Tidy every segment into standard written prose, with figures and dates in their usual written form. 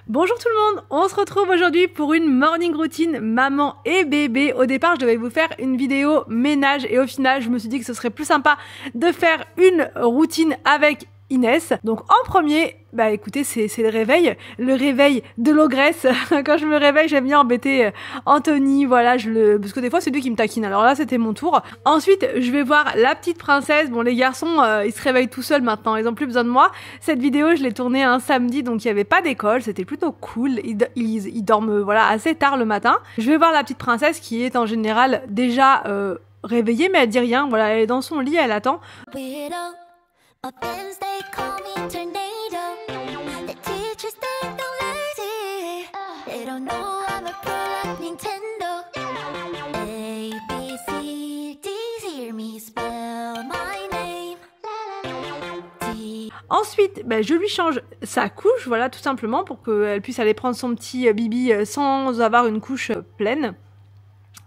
Bonjour tout le monde, on se retrouve aujourd'hui pour une morning routine maman et bébé. Au départ, je devais vous faire une vidéo ménage et au final, je me suis dit que ce serait plus sympa de faire une routine avec Inès. Donc en premier, bah écoutez, c'est le réveil de l'ogresse. Quand je me réveille, j'aime bien embêter Anthony, voilà, parce que des fois c'est lui qui me taquine. Alors là, c'était mon tour. Ensuite, je vais voir la petite princesse. Bon, les garçons, ils se réveillent tout seuls maintenant, ils ont plus besoin de moi. Cette vidéo, je l'ai tournée un samedi, donc il y avait pas d'école, c'était plutôt cool. Ils dorment voilà assez tard le matin. Je vais voir la petite princesse qui est en général déjà réveillée, mais elle dit rien. Voilà, elle est dans son lit, elle attend. My friends, they call me tornado. The teachers think I'm lazy. They don't know I'm a pro like Nintendo. A, B, C, D, hear me spell my name. D. Ensuite, ben, je lui change sa couche, voilà, tout simplement, pour qu'elle puisse aller prendre son petit bibi sans avoir une couche pleine.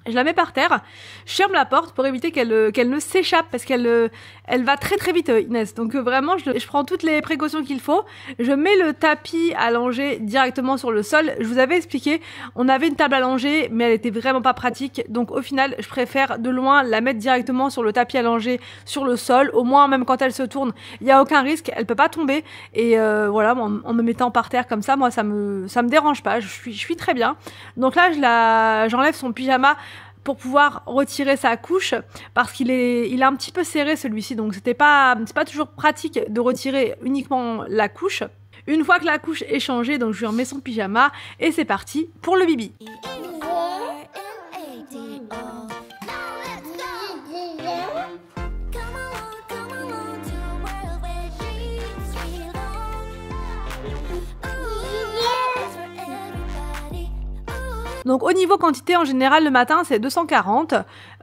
Je la mets par terre, je ferme la porte pour éviter qu'elle ne s'échappe parce qu'elle va très très vite Inès. Donc vraiment je prends toutes les précautions qu'il faut. Je mets le tapis allongé directement sur le sol. Je vous avais expliqué, on avait une table allongée mais elle était vraiment pas pratique. Donc au final je préfère de loin la mettre directement sur le tapis allongé sur le sol. Au moins même quand elle se tourne, il n'y a aucun risque, elle peut pas tomber. Et voilà, en me mettant par terre comme ça, moi ça me dérange pas, je suis très bien. Donc là j'enlève son pyjama pour pouvoir retirer sa couche parce qu'il est un petit peu serré celui-ci, donc c'est pas toujours pratique de retirer uniquement la couche. Une fois que la couche est changée, donc je lui remets son pyjama et c'est parti pour le bibi. Donc au niveau quantité, en général, le matin, c'est 240.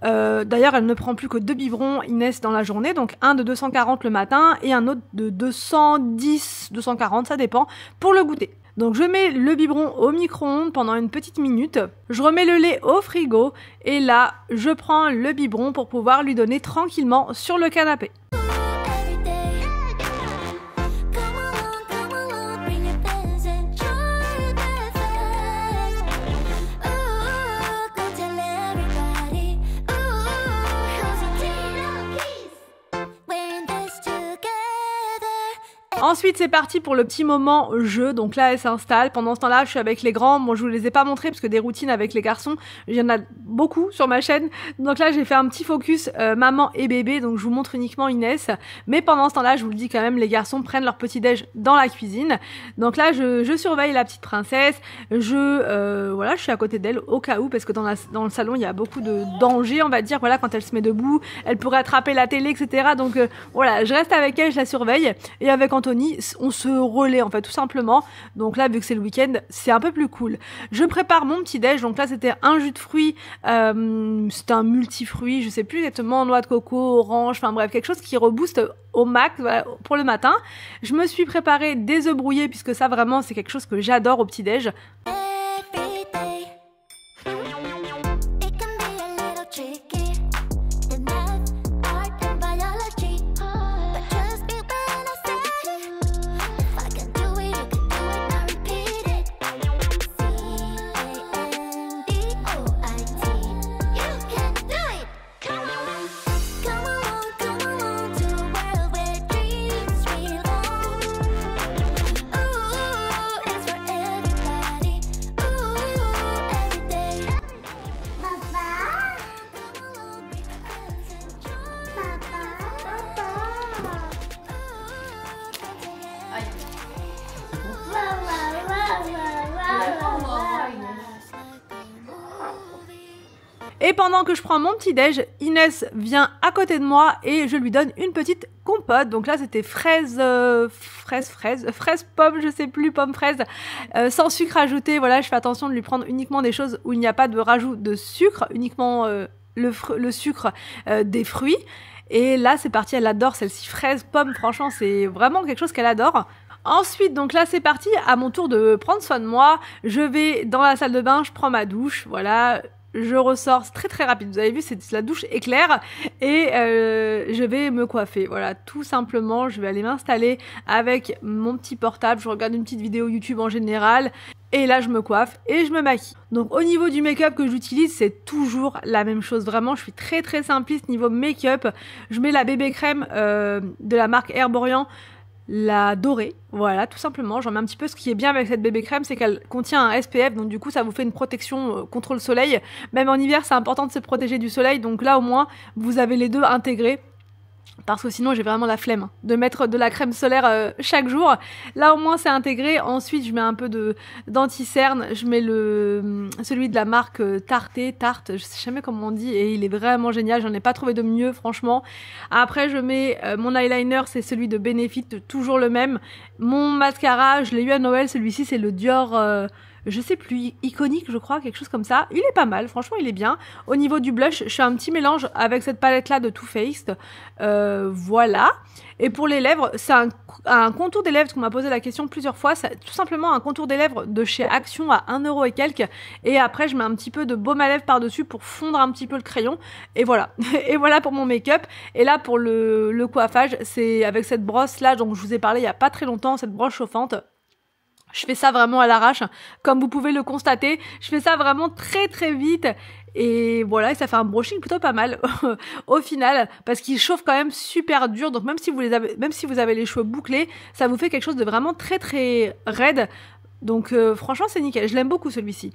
D'ailleurs, elle ne prend plus que 2 biberons Inès dans la journée. Donc un de 240 le matin et un autre de 210, 240, ça dépend, pour le goûter. Donc je mets le biberon au micro-ondes pendant une petite minute. Je remets le lait au frigo. Et là, je prends le biberon pour pouvoir lui donner tranquillement sur le canapé. Ensuite, c'est parti pour le petit moment jeu. Donc là, elle s'installe. Pendant ce temps-là, je suis avec les grands. Bon, je vous les ai pas montrés parce que des routines avec les garçons, il y en a beaucoup sur ma chaîne. Donc là, j'ai fait un petit focus maman et bébé. Donc je vous montre uniquement Inès. Mais pendant ce temps-là, je vous le dis quand même, les garçons prennent leur petit-déj dans la cuisine. Donc là, je surveille la petite princesse. Voilà, je suis à côté d'elle au cas où parce que dans le salon, il y a beaucoup de dangers, on va dire. Voilà, quand elle se met debout, elle pourrait attraper la télé, etc. Donc voilà, je reste avec elle, je la surveille. Et avec Anthony, on se relaie en fait tout simplement. Donc là, vu que c'est le week-end, c'est un peu plus cool. Je prépare mon petit déj. Donc là, c'était un jus de fruits, c'était un multifruit, je sais plus exactement, noix de coco, orange, enfin bref, quelque chose qui rebooste au max, voilà, pour le matin. Je me suis préparé des œufs brouillés puisque ça vraiment c'est quelque chose que j'adore au petit déj. Et pendant que je prends mon petit déj, Inès vient à côté de moi et je lui donne une petite compote. Donc là c'était fraise pomme, je sais plus, pomme fraise, sans sucre ajouté. Voilà, je fais attention de lui prendre uniquement des choses où il n'y a pas de rajout de sucre, uniquement le sucre des fruits. Et là c'est parti, elle adore celle-ci, fraise pomme, franchement c'est vraiment quelque chose qu'elle adore. Ensuite, donc là c'est parti, à mon tour de prendre soin de moi. Je vais dans la salle de bain, je prends ma douche, voilà. je ressors, c'est très rapide, vous avez vu, c'est la douche éclair et je vais me coiffer, voilà, tout simplement, je vais aller m'installer avec mon petit portable, je regarde une petite vidéo YouTube en général et là je me coiffe et je me maquille. Donc au niveau du make-up que j'utilise, c'est toujours la même chose, vraiment, je suis très simpliste niveau make-up. Je mets la bébé crème de la marque Herborian, la dorée, voilà, tout simplement. J'en mets un petit peu. Ce qui est bien avec cette bébé crème, c'est qu'elle contient un SPF, donc du coup ça vous fait une protection contre le soleil. Même en hiver, c'est important de se protéger du soleil, donc là au moins vous avez les deux intégrés. Parce que sinon j'ai vraiment la flemme de mettre de la crème solaire chaque jour. Là au moins c'est intégré. Ensuite je mets un peu d'anti-cerne. Je mets celui de la marque Tarte, je sais jamais comment on dit, et il est vraiment génial. J'en ai pas trouvé de mieux franchement. Après je mets mon eyeliner, c'est celui de Benefit, toujours le même. Mon mascara, je l'ai eu à Noël, celui-ci c'est le Dior... je sais plus, iconique je crois, quelque chose comme ça. Il est pas mal, franchement il est bien. Au niveau du blush, je fais un petit mélange avec cette palette là de Too Faced. Voilà. Et pour les lèvres, c'est un contour des lèvres qu'on m'a posé la question plusieurs fois. C'est tout simplement un contour des lèvres de chez Action à 1€ et quelques. Et après je mets un petit peu de baume à lèvres par dessus pour fondre un petit peu le crayon. Et voilà. Et voilà pour mon make-up. Et là pour le coiffage, c'est avec cette brosse là dont je vous ai parlé il y a pas très longtemps, cette brosse chauffante. Je fais ça vraiment à l'arrache, comme vous pouvez le constater. Je fais ça vraiment très vite. Et voilà, et ça fait un brushing plutôt pas mal au final, parce qu'il chauffe quand même super dur. Donc même si vous avez les cheveux bouclés, ça vous fait quelque chose de vraiment très raide. Donc franchement c'est nickel, je l'aime beaucoup celui-ci.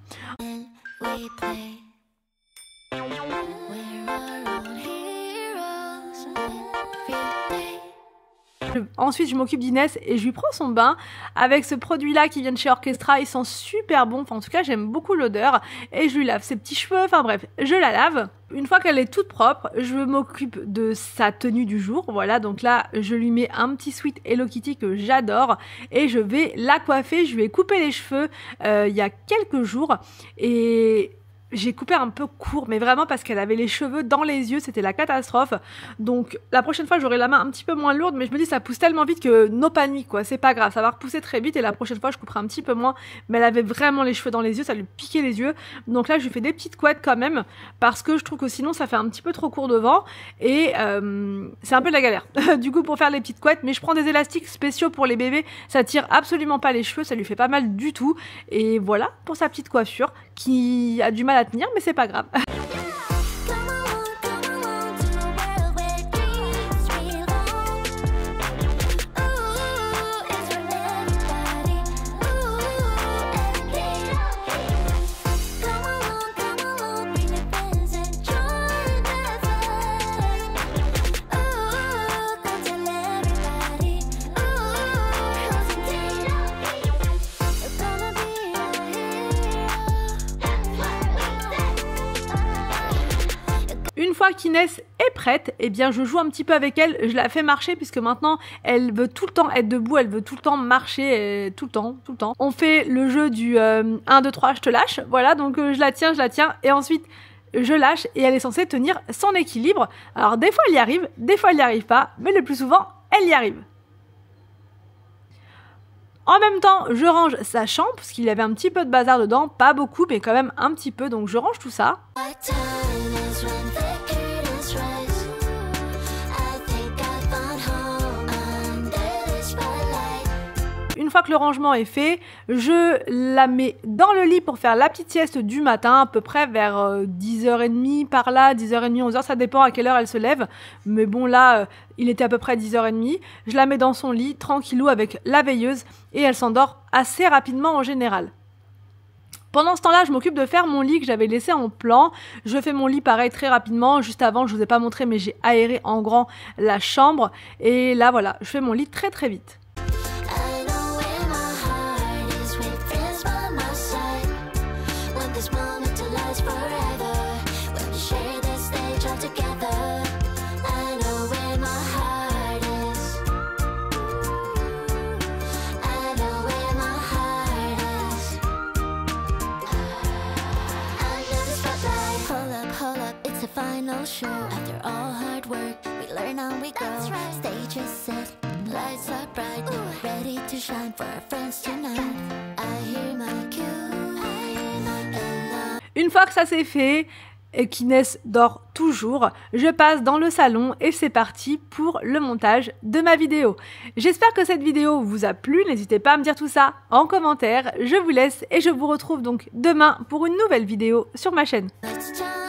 Ensuite je m'occupe d'Inès et je lui prends son bain avec ce produit là qui vient de chez Orchestra. Il sent super bon, enfin en tout cas j'aime beaucoup l'odeur. Et je lui lave ses petits cheveux, enfin bref, je la lave. Une fois qu'elle est toute propre, je m'occupe de sa tenue du jour. Voilà, donc là je lui mets un petit sweat Hello Kitty que j'adore et je vais la coiffer. Je lui ai coupé les cheveux il y a quelques jours et... j'ai coupé un peu court, mais vraiment parce qu'elle avait les cheveux dans les yeux, c'était la catastrophe. Donc la prochaine fois j'aurai la main un petit peu moins lourde, mais je me dis ça pousse tellement vite que no panique quoi, c'est pas grave, ça va repousser très vite et la prochaine fois je couperai un petit peu moins. Mais elle avait vraiment les cheveux dans les yeux, ça lui piquait les yeux. Donc là je lui fais des petites couettes quand même, parce que je trouve que sinon ça fait un petit peu trop court devant et c'est un peu de la galère du coup pour faire les petites couettes. Mais je prends des élastiques spéciaux pour les bébés, ça tire absolument pas les cheveux, ça lui fait pas mal du tout. Et voilà pour sa petite coiffure qui a du mal à tenir, mais c'est pas grave. Une fois qu'Inès est prête, eh bien je joue un petit peu avec elle, je la fais marcher puisque maintenant elle veut tout le temps être debout, elle veut tout le temps marcher, tout le temps. On fait le jeu du 1, 2, 3, je te lâche, voilà, donc je la tiens et ensuite je lâche et elle est censée tenir son équilibre. Alors des fois elle y arrive, des fois elle n'y arrive pas, mais le plus souvent elle y arrive. En même temps, je range sa chambre parce qu'il y avait un petit peu de bazar dedans, pas beaucoup mais quand même un petit peu, donc je range tout ça. Une fois que le rangement est fait, je la mets dans le lit pour faire la petite sieste du matin, à peu près vers 10h30 par là, 10h30, 11h, ça dépend à quelle heure elle se lève. Mais bon là, il était à peu près 10h30. Je la mets dans son lit, tranquillou, avec la veilleuse, et elle s'endort assez rapidement en général. Pendant ce temps-là, je m'occupe de faire mon lit que j'avais laissé en plan. Je fais mon lit pareil très rapidement. Juste avant, je vous ai pas montré, mais j'ai aéré en grand la chambre. Et là, voilà, je fais mon lit très vite. Show. After all hard work, we learn and we grow. Right. Stage is set, lights are bright. Ooh. Ready to shine for our friends tonight. I hear my cue. Une fois que ça c'est fait, et qu'Inès dort toujours, je passe dans le salon et c'est parti pour le montage de ma vidéo. J'espère que cette vidéo vous a plu, n'hésitez pas à me dire tout ça en commentaire. Je vous laisse et je vous retrouve donc demain pour une nouvelle vidéo sur ma chaîne. It's time.